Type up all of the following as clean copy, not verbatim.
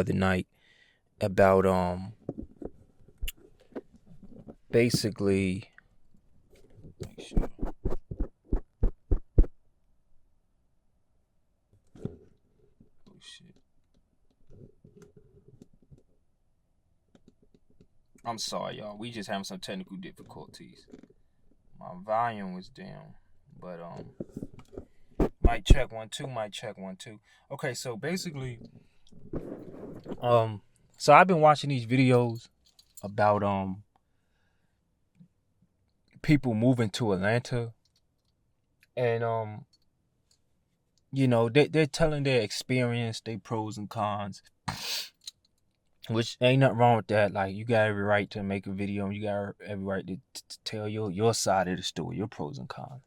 other night about basically make sure. Oh shit. I'm sorry, y'all. We just having some technical difficulties. My volume was down, but mic check 1 2, mic check 1 2. Okay, so basically, so I've been watching these videos about people moving to Atlanta, and they're telling their experience, their pros and cons, which ain't nothing wrong with that. Like, you got every right to make a video, and you got every right to tell your side of the story, your pros and cons.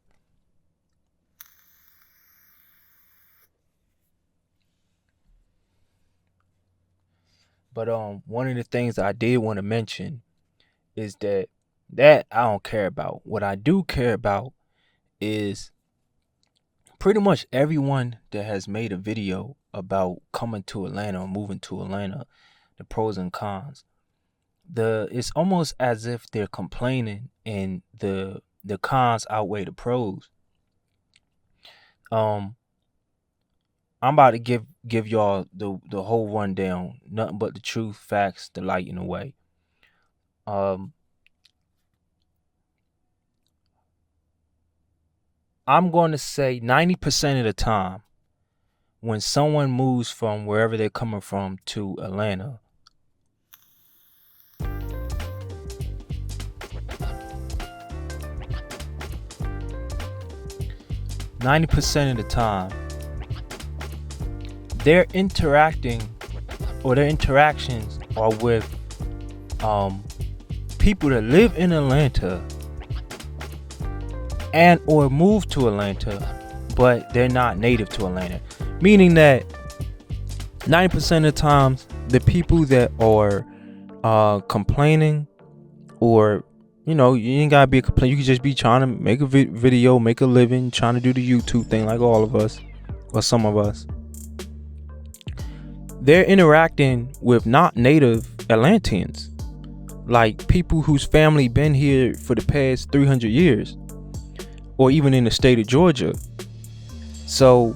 But one of the things I did want to mention is that I don't care about. What I do care about is pretty much everyone that has made a video about coming to Atlanta or moving to Atlanta, the pros and cons. It's almost as if they're complaining and the cons outweigh the pros. I'm about to give y'all the whole rundown, nothing but the truth, facts, the light, and the way. I'm going to say 90% of the time, when someone moves from wherever they're coming from to Atlanta, of the time, their interactions are with people that live in Atlanta and or move to Atlanta, but they're not native to Atlanta. Meaning that 90% of the times, the people that are complaining, or you ain't gotta be a complaint. You can just be trying to make a video, make a living, trying to do the YouTube thing like all of us, or some of us. They're interacting with not native Atlanteans, like people whose family been here for the past 300 years, or even in the state of Georgia. So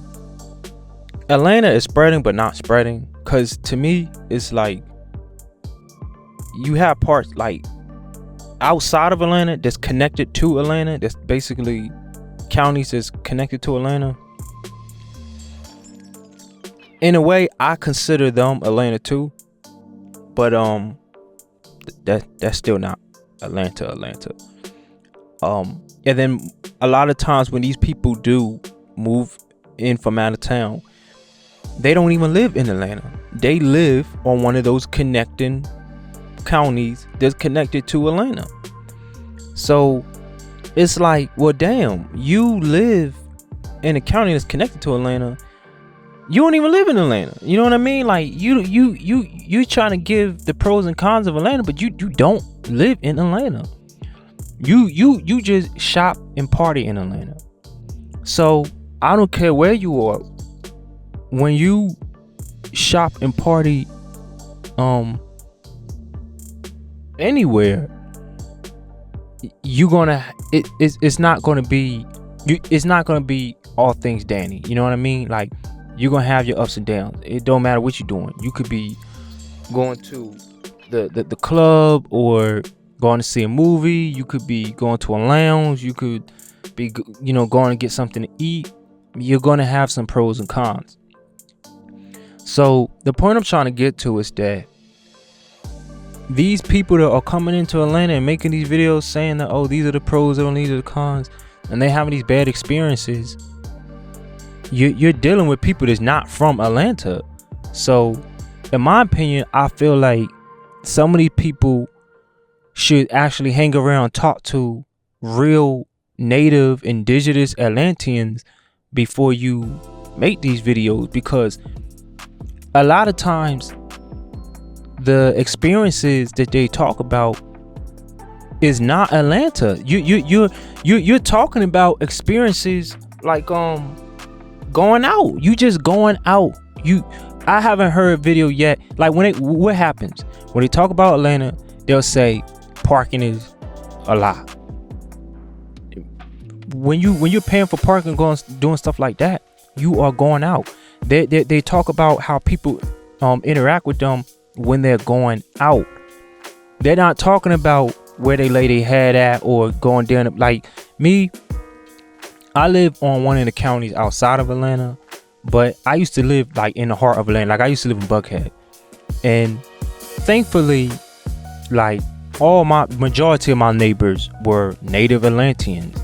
Atlanta is spreading, but not spreading, because to me, it's like you have parts like outside of Atlanta that's connected to Atlanta, that's basically counties that's connected to Atlanta. In a way, I consider them Atlanta too, but that's still not Atlanta. And then a lot of times when these people do move in from out of town, they don't even live in Atlanta. They live on one of those connecting counties that's connected to Atlanta. So it's like, well, damn, you live in a county that's connected to Atlanta. You don't even live in Atlanta. You know what I mean? Like, you trying to give the pros and cons of Atlanta, but you don't live in Atlanta. You just shop and party in Atlanta. So I don't care where you are. When you shop and party anywhere, it's not gonna be all things Danny. You know what I mean? Like, you're gonna have your ups and downs. It don't matter what you're doing. You could be going to the club or going to see a movie. You could be going to a lounge. You could be going to get something to eat. You're gonna have some pros and cons. So the point I'm trying to get to is that these people that are coming into Atlanta and making these videos saying that, oh, these are the pros and these are the cons, and they having these bad experiences, you're dealing with people that's not from Atlanta. So in my opinion, I feel like some of these people should actually hang around and talk to real native indigenous Atlanteans before you make these videos, because a lot of times the experiences that they talk about is not Atlanta. You're talking about experiences like going out. You just going out. I haven't heard video yet. Like what happens when they talk about Atlanta, they'll say parking is a lot. When you're paying for parking, doing stuff like that, you are going out. They talk about how people interact with them when they're going out. They're not talking about where they lay their head at or going down. Like me, I live on one of the counties outside of Atlanta, but I used to live like in the heart of Atlanta. Like I used to live in Buckhead, and thankfully, like majority of my neighbors were native Atlanteans,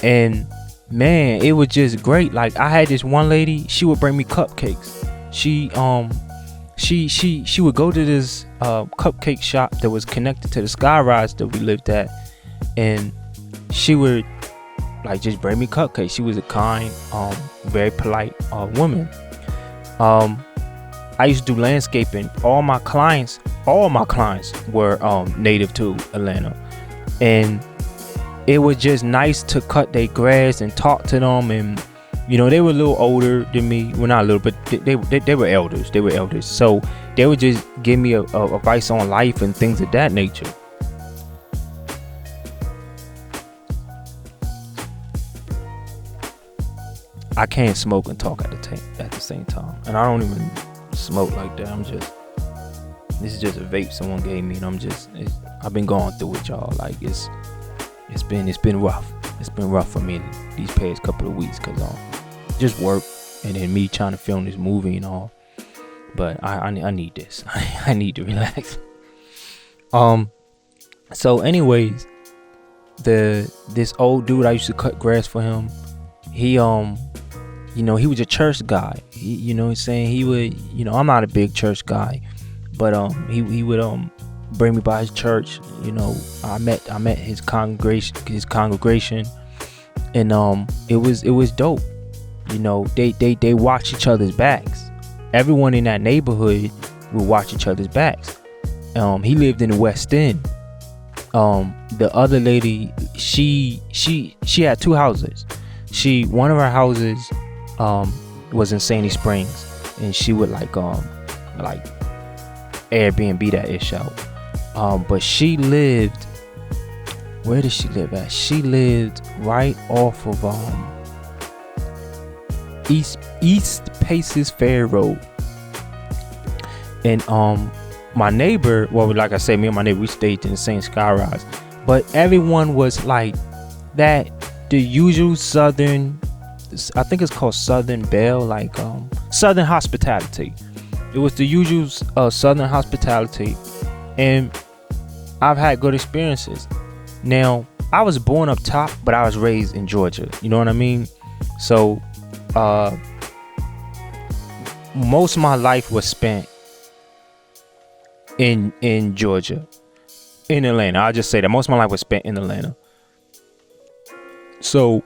and man, it was just great. Like I had this one lady, she would bring me cupcakes. She would go to this cupcake shop that was connected to the Skyrise that we lived at, and she would like just bring me cupcakes. She was a kind, very polite woman. I used to do landscaping. All my clients were native to Atlanta, and it was just nice to cut their grass and talk to them. And they were a little older than me. Well, not a little, but they were elders. They were elders, so they would just give me advice on life and things of that nature. I can't smoke and talk at the same time, and I don't even smoke like that. This is just a vape someone gave me, and I've been going through it, y'all. Like it's been rough. It's been rough for me these past couple of weeks because just work and then me trying to film this movie and all. But I need this. I need to relax. So anyways, this old dude, I used to cut grass for him. He he was a church guy. He would, I'm not a big church guy, but he would bring me by his church. I met his congregation, and it was dope. They watch each other's backs. Everyone in that neighborhood would watch each other's backs. He lived in the West End. The other lady, she had two houses. One of her houses was in Sandy Springs, and she would like Airbnb that ish out. But she lived, where did she live at? She lived right off of East Paces Fair Road. And my neighbor, well, like I said, me and my neighbor, we stayed in the same skyrise, but everyone was like that, the usual Southern, I think it's called Southern Belle, like Southern hospitality. It was the usual Southern hospitality, and I've had good experiences. Now, I was born up top, but I was raised in Georgia. You know what I mean? So most of my life was spent in Georgia, in Atlanta. I'll just say that most of my life was spent in Atlanta. So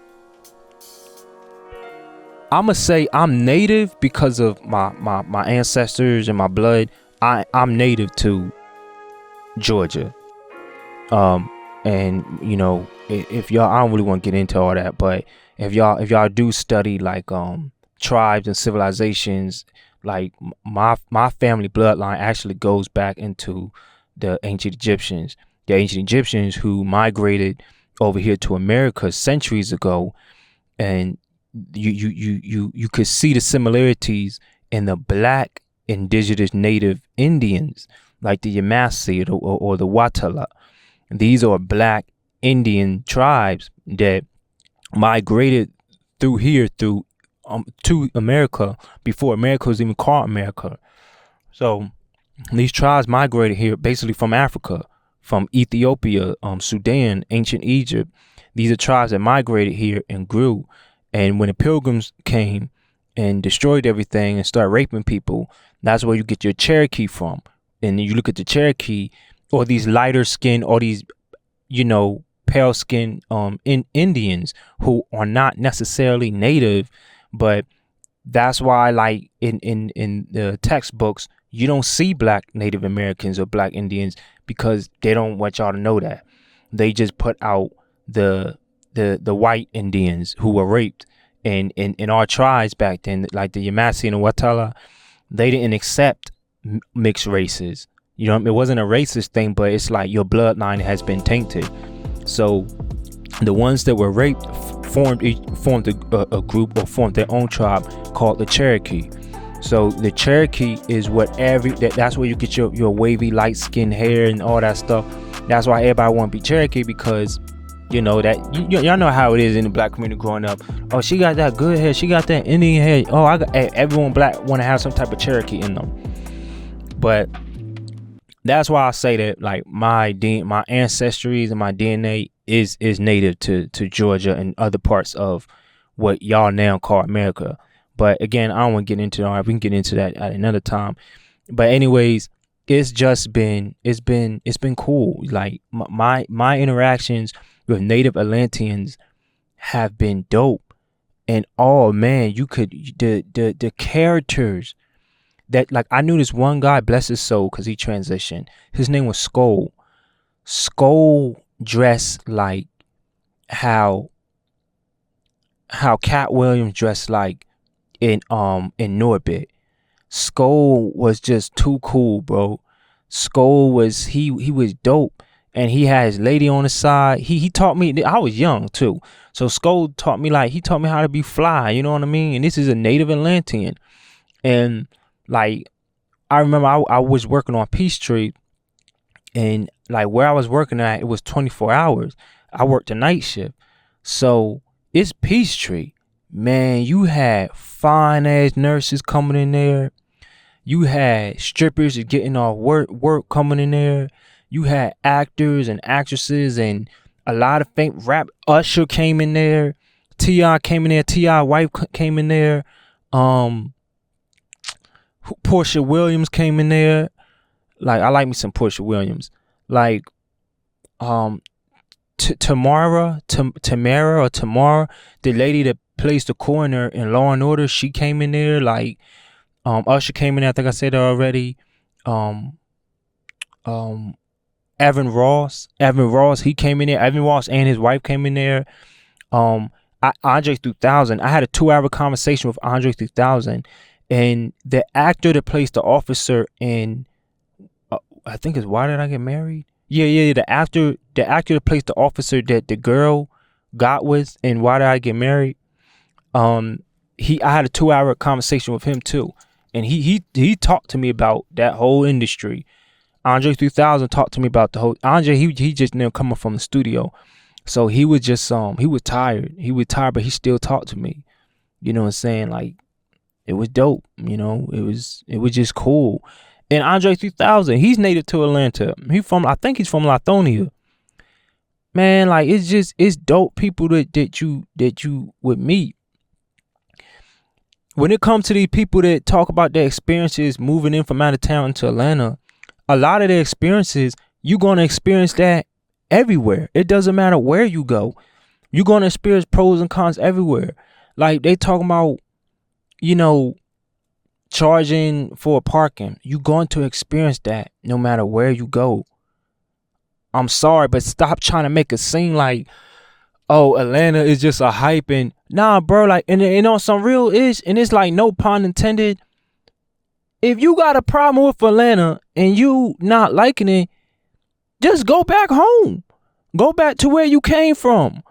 I'ma say I'm native because of my ancestors and my blood. I'm native to Georgia. And if y'all, I don't really want to get into all that, but if y'all do study like tribes and civilizations, like my family bloodline actually goes back into the ancient Egyptians who migrated over here to America centuries ago, and you could see the similarities in the black indigenous native Indians like the Yamasee or the Watala. These are black Indian tribes that migrated through here to America before America was even called America. So these tribes migrated here basically from Africa, from Ethiopia, Sudan, ancient Egypt. These are tribes that migrated here and grew. And when the Pilgrims came and destroyed everything and started raping people, that's where you get your Cherokee from. And you look at the Cherokee, or these lighter skin, or these, pale skin Indians who are not necessarily native, but that's why, like in the textbooks, you don't see black Native Americans or black Indians, because they don't want y'all to know that. They just put out the white Indians who were raped. And in our tribes back then, like the Yamasee and the Watala, they didn't accept mixed races. You know, it wasn't a racist thing, but it's like your bloodline has been tainted. So the ones that were raped formed a group, or formed their own tribe called the Cherokee. So the Cherokee is what that's where you get your wavy light skinned hair and all that stuff. That's why everybody want to be Cherokee, because you know that y'all know how it is in the black community growing up. Oh, she got that good hair, she got that Indian hair. Oh, everyone black want to have some type of Cherokee in them. But that's why I say that, like, my ancestries and my DNA is native to Georgia and other parts of what y'all now call America. But again, I don't want to get into that. We can get into that at another time. But anyways, it's been cool. Like my interactions with native Atlanteans have been dope. And oh man, you could the characters that, like, I knew this one guy, bless his soul, because he transitioned. His name was Skull. Skull dressed like how Cat Williams dressed like in Norbit. Skull was just too cool, bro. Skull was he was dope, and he had his lady on the side. He taught me. I was young too, so Skull taught me how to be fly. You know what I mean? And this is a native Atlantean, and like I remember I was working on Peachtree, and like where I was working at, it was 24 hours. I worked a night shift, so it's Peachtree. Man, you had fine ass nurses coming in there. You had strippers getting off work coming in there. You had actors and actresses and a lot of fake rap. Usher came in there. T.I. came in there. T.I. wife came in there. Portia Williams came in there. Like, I like me some Portia Williams. Like, Tamara, the lady that plays the coroner in Law and Order, she came in there. Like, Usher came in there. I think I said that already. Evan Ross, he came in there. Evan Ross and his wife came in there. Andre 3000. I had a 2-hour conversation with Andre 3000, and the actor that plays the officer in, I think it's Why Did I Get Married? Yeah. The actor that plays the officer that the girl got with in Why Did I Get Married? I had a 2-hour conversation with him too, and he talked to me about that whole industry. Andre 3000 talked to me about the whole. Andre, he just now coming from the studio, so he was just he was tired. He was tired, but he still talked to me. You know what I'm saying? Like, it was dope. You know, it was just cool. And Andre 3000, he's native to Atlanta. I think he's from Lithonia. Man, like, it's dope people that you would meet. When it comes to these people that talk about their experiences moving in from out of town into Atlanta, a lot of their experiences, you're going to experience that everywhere. It doesn't matter where you go. You're going to experience pros and cons everywhere. Like, they talking about, you know, charging for parking. You're going to experience that no matter where you go. I'm sorry, but stop trying to make it seem like, oh, Atlanta is just a hype. And nah, bro, like, and on some real ish, and it's like, no pun intended. If you got a problem with Atlanta and you not liking it, just go back home. Go back to where you came from.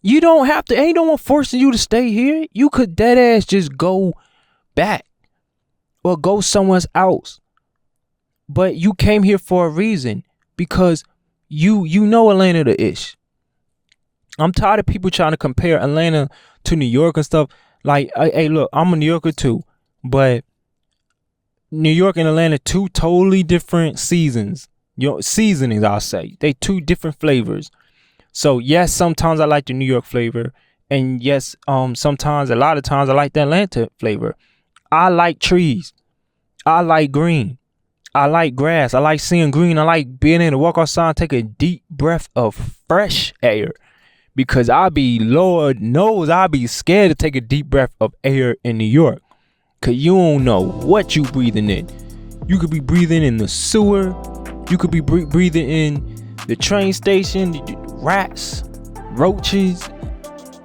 You don't have to, ain't no one forcing you to stay here. You could dead ass just go back or go somewhere else. But you came here for a reason, because you know Atlanta the ish. I'm tired of people trying to compare Atlanta to New York and stuff. Like, hey, look, I'm a New Yorker too, but New York and Atlanta, two totally different seasonings, I'll say. They two different flavors. So yes, sometimes I like the New York flavor, and yes, a lot of times I like the Atlanta flavor. I like trees. I like green. I like grass. I like seeing green. I like being able to walk outside and take a deep breath of fresh air, because Lord knows I'll be scared to take a deep breath of air in New York. Cause you don't know what you breathing in. You could be breathing in the sewer. You could be breathing in the train station. Rats, roaches,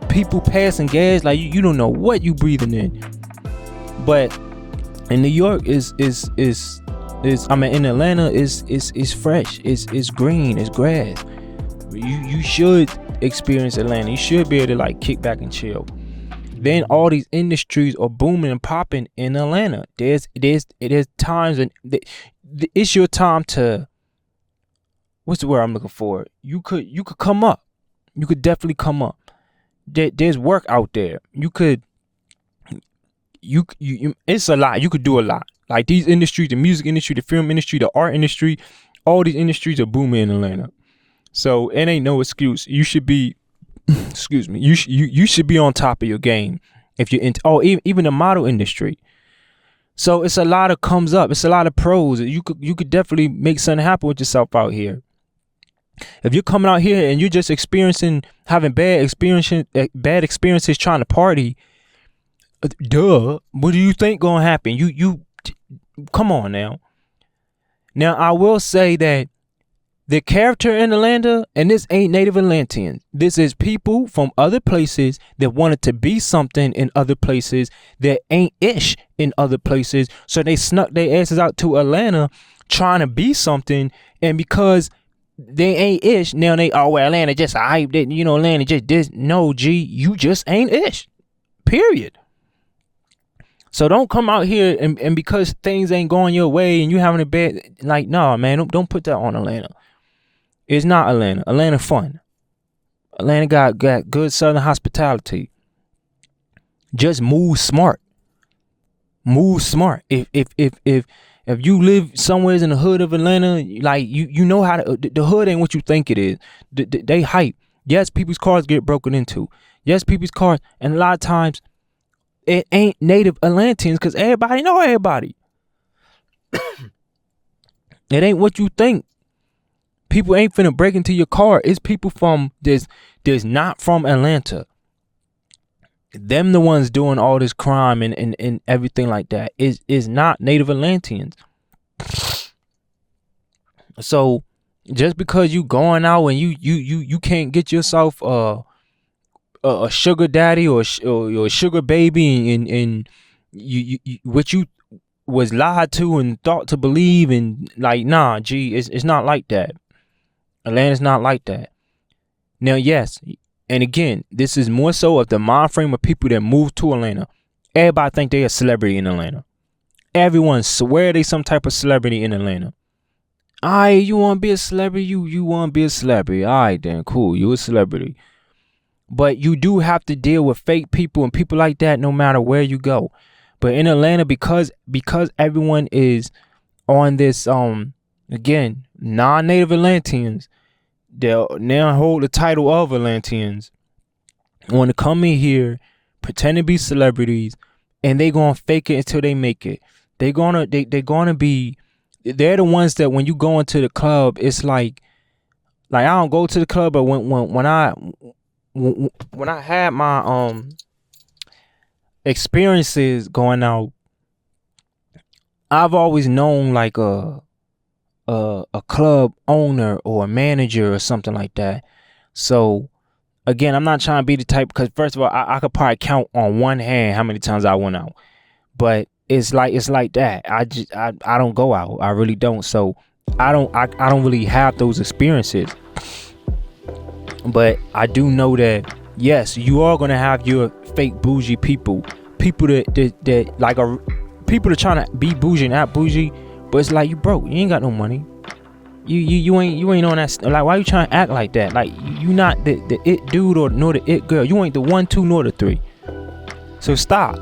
people passing gas. Like, you don't know what you breathing in. But In New York is I mean, in Atlanta is fresh. It's green. It's grass. You should experience Atlanta. You should be able to like kick back and chill. Then all these industries are booming and popping in Atlanta. There's times, and it's your time to, what's the word I'm looking for? You could come up. You could definitely come up. There's work out there. You it's a lot. You could do a lot. Like these industries, the music industry, the film industry, the art industry, all these industries are booming in Atlanta. So it ain't no excuse. You should be, excuse me. You should be on top of your game if you're into. Oh, even the model industry. So it's a lot of comes up. It's a lot of pros. You could definitely make something happen with yourself out here. If you're coming out here and you're just having bad experiences trying to party, duh. What do you think gonna happen? You come on now. Now I will say that the character in Atlanta, and this ain't native Atlanteans. This is people from other places that wanted to be something in other places that ain't ish in other places. So they snuck their asses out to Atlanta trying to be something, and because they ain't ish, now well, Atlanta just a hype that, Atlanta just this. No, G, you just ain't ish. Period. So don't come out here and because things ain't going your way and you having a bad, like, nah, man, don't put that on Atlanta. It's not Atlanta. Atlanta fun. Atlanta got good Southern hospitality. Just move smart. Move smart. If you live somewhere in the hood of Atlanta, like you know how to, the hood ain't what you think it is. They hype. Yes, people's cars get broken into. Yes, people's cars, and a lot of times it ain't native Atlanteans because everybody know everybody. It ain't what you think. People ain't finna break into your car. It's people from there's not from Atlanta. Them the ones doing all this crime and everything like that. Is not native Atlanteans. So just because you going out and you can't get yourself a sugar daddy or a sugar baby and you what you was lied to and thought to believe, and like, nah, G, it's not like that. Atlanta's not like that. Now, yes, and again, this is more so of the mind frame of people that move to Atlanta. Everybody think they a celebrity in Atlanta. Everyone swear they some type of celebrity in Atlanta. Alright, you want to be a celebrity? You want to be a celebrity? Alright, then, cool. You a celebrity. But you do have to deal with fake people and people like that no matter where you go. But in Atlanta, because everyone is on this, again, non-native Atlanteans, they'll now hold the title of Atlanteans, want to come in here, pretend to be celebrities, and they gonna fake it until they make it. They're the ones that when you go into the club, it's like I don't go to the club, but when I had my experiences going out, I've always known like a club owner or a manager or something like that. So again, I'm not trying to be the type, because first of all, I could probably count on one hand how many times I went out, but it's like that. I don't go out. I really don't. So I don't really have those experiences. But I do know that yes, you are gonna have your fake bougie people that like are people that trying to be bougie and not bougie, but it's like, you broke, you ain't got no money. You ain't on that. Like, why you trying to act like that? Like, you not the it dude or nor the it girl. You ain't the 1, 2 nor the 3. So stop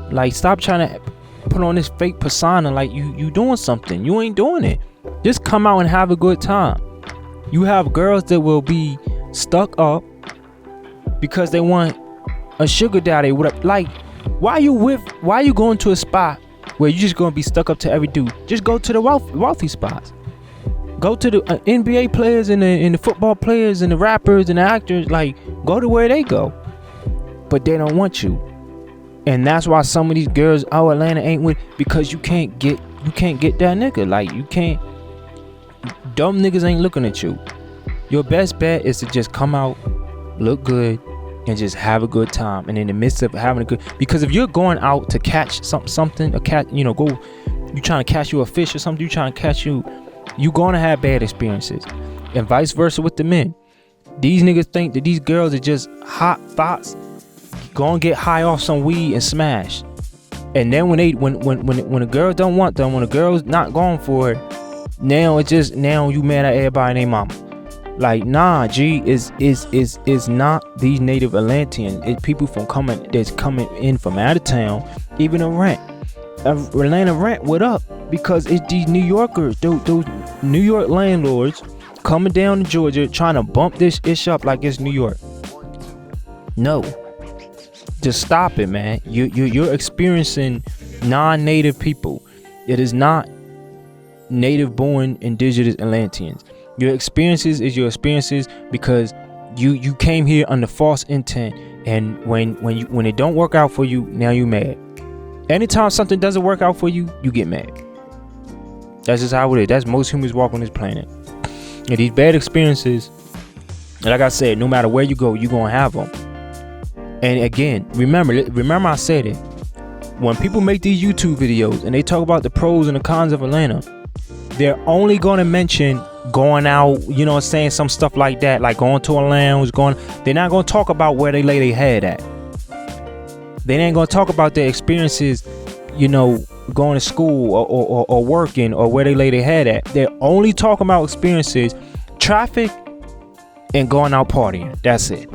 trying to put on this fake persona like you doing something. You ain't doing it. Just come out and have a good time. You have girls that will be stuck up because they want a sugar daddy. Like, why you going to a spot where you just gonna be stuck up to every dude? Just go to the wealthy spots. Go to the NBA players and the football players and the rappers and the actors. Like, go to where they go. But they don't want you. And that's why some of these girls, Atlanta ain't with, because you can't get that nigga. Like, you can't. Dumb niggas ain't looking at you. Your best bet is to just come out, look good, and just have a good time. And in the midst of having a good, because if you're going out to catch something, go you trying to catch you a fish or something, you trying to catch you gonna have bad experiences. And vice versa with the men. These niggas think that these girls are just hot thoughts, gonna get high off some weed and smash. And then when a girl don't want them, when a girl's not going for it, now you mad at everybody and their mama. Like, nah, G, is not these native Atlanteans. It's people that's coming in from out of town, even a rent. Atlanta rent, what up? Because it's these New Yorkers, those New York landlords coming down to Georgia trying to bump this ish up like it's New York. No. Just stop it, man. You're experiencing non-native people. It is not native-born indigenous Atlanteans. Your experiences is your experiences because you came here under false intent, and when it don't work out for you, now you mad. Anytime something doesn't work out for you, you get mad. That's just how it is. That's most humans walk on this planet. And these bad experiences, like I said, no matter where you go, you're gonna have them. And again, remember I said it. When people make these YouTube videos and they talk about the pros and the cons of Atlanta, they're only gonna mention going out, you know what I'm saying, some stuff like that, like going to a lounge, they're not gonna talk about where they lay their head at. They ain't gonna talk about their experiences, you know, going to school or working or where they lay their head at. They're only talking about experiences, traffic, and going out partying. That's it.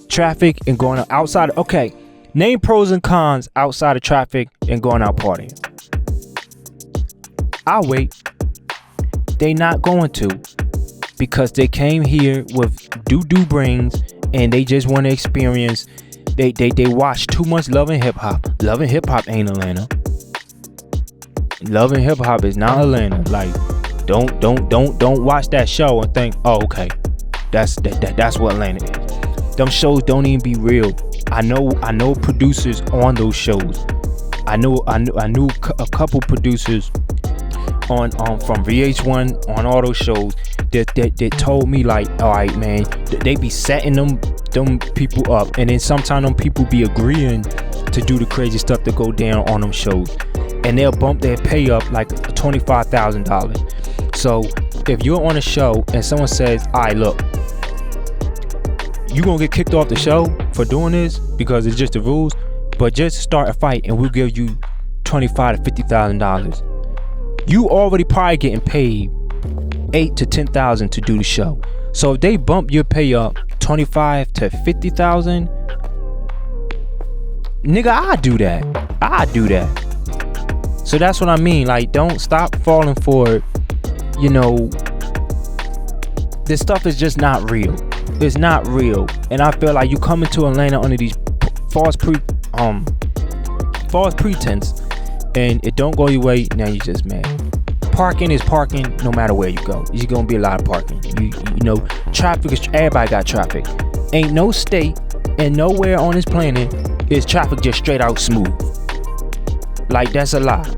Traffic and going out outside. Okay, name pros and cons outside of traffic and going out partying. I'll wait. They not going to, because they came here with doo-doo brains and they just want to experience. They watch too much Love and Hip Hop. Love and Hip Hop ain't Atlanta. Love and Hip Hop is not Atlanta. Like, don't watch that show and think, oh, okay, that's what Atlanta is. Them shows don't even be real. I know producers on those shows. I knew a couple producers on from VH1 on all those shows that told me, like, all right, man, they be setting them people up, and then sometimes them people be agreeing to do the crazy stuff that go down on them shows, and they'll bump their pay up like $25,000. So if you're on a show and someone says, all right, look, you gonna get kicked off the show for doing this because it's just the rules, but just start a fight and we'll give you $25,000 to $50,000. You already probably getting paid $8,000 to $10,000 to do the show. So if they bump your pay up $25,000 to $50,000, nigga, I do that. So that's what I mean. Like, don't stop falling for it. You know, this stuff is just not real. It's not real. And I feel like you come into Atlanta under these false pretense, and it don't go your way. Now you just mad. Parking is parking no matter where you go. There's gonna be a lot of parking. You know, traffic is, everybody got traffic. Ain't no state and nowhere on this planet is traffic just straight out smooth. Like, that's a lie.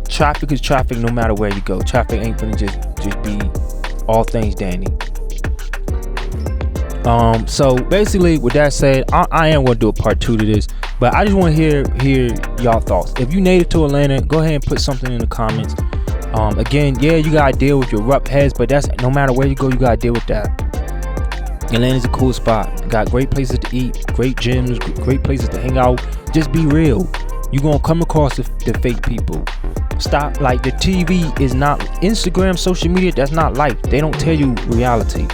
Traffic is traffic no matter where you go. Traffic ain't gonna just be all things dandy. So basically, with that said, I am gonna do a part 2 to this, but I just want to hear y'all thoughts. If you native to Atlanta, go ahead and put something in the comments. Again, yeah, you gotta deal with your rough heads, but that's no matter where you go, you gotta deal with that. Atlanta's a cool spot. Got great places to eat, great gyms, great places to hang out. Just be real. You gonna come across the fake people. Stop. Like, the TV is not Instagram, social media. That's not life. They don't tell you reality.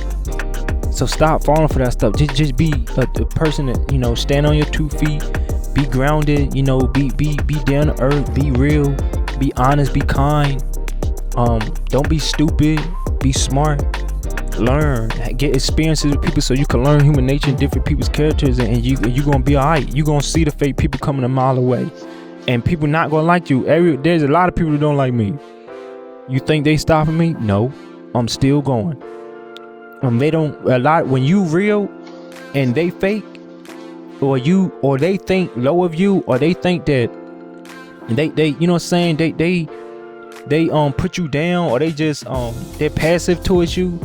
So stop falling for that stuff. Just be a person that, you know, stand on your 2 feet, be grounded, you know, be down to earth, be real, be honest, be kind. Don't be stupid, be smart. Learn, get experiences with people so you can learn human nature and different people's characters, and you gonna be alright. You gonna see the fake people coming a mile away, and people not gonna like you. There's a lot of people who don't like me. You think they stopping me? No, I'm still going. They don't, a lot, when you real and they fake, or they think low of you, or they think that they you know what I'm saying, they put you down, or they just they're passive towards you,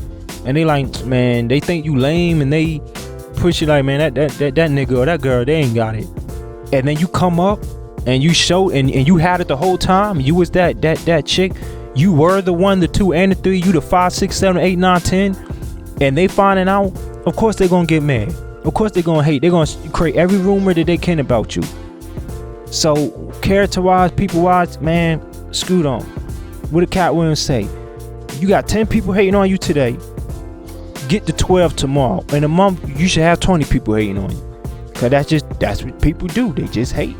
and they like, man, they think you lame, and they push you like, man, that nigga or that girl, they ain't got it. And then you come up and you show and you had it the whole time. You was that chick. You were the 1, the 2, and the 3. You the 5, 6, 7, 8, 9, 10. And they finding out. Of course they gonna get mad. Of course they gonna hate. They gonna create every rumor that they can about you. So character-wise, people-wise, man, scoot on. What did Cat Williams say? You got 10 people hating on you today. Get to 12 tomorrow. In a month, you should have 20 people hating on you. Cause that's what people do. They just hate.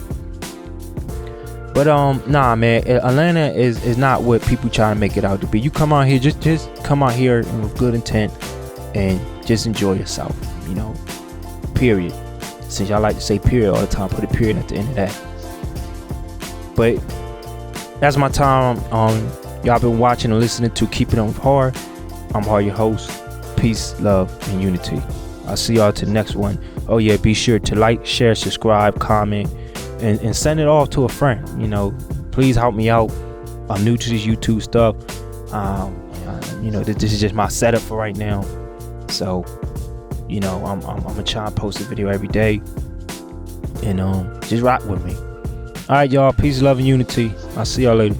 But nah, man, Atlanta is not what people try to make it out to be. You come out here, just come out here with good intent and just enjoy yourself, you know. Period. Since y'all like to say period all the time, put a period at the end of that. But that's my time. Y'all been watching and listening to Keep It On with Har. I'm Har, your host. Peace, love, and unity. I'll see y'all to the next one. Oh yeah, be sure to like, share, subscribe, comment, and send it off to a friend. You know, please help me out. I'm new to this YouTube stuff. You know, this is just my setup for right now. So, you know, I'm gonna try and post a video every day, and just rock with me. All right, y'all. Peace, love, and unity. I'll see y'all later.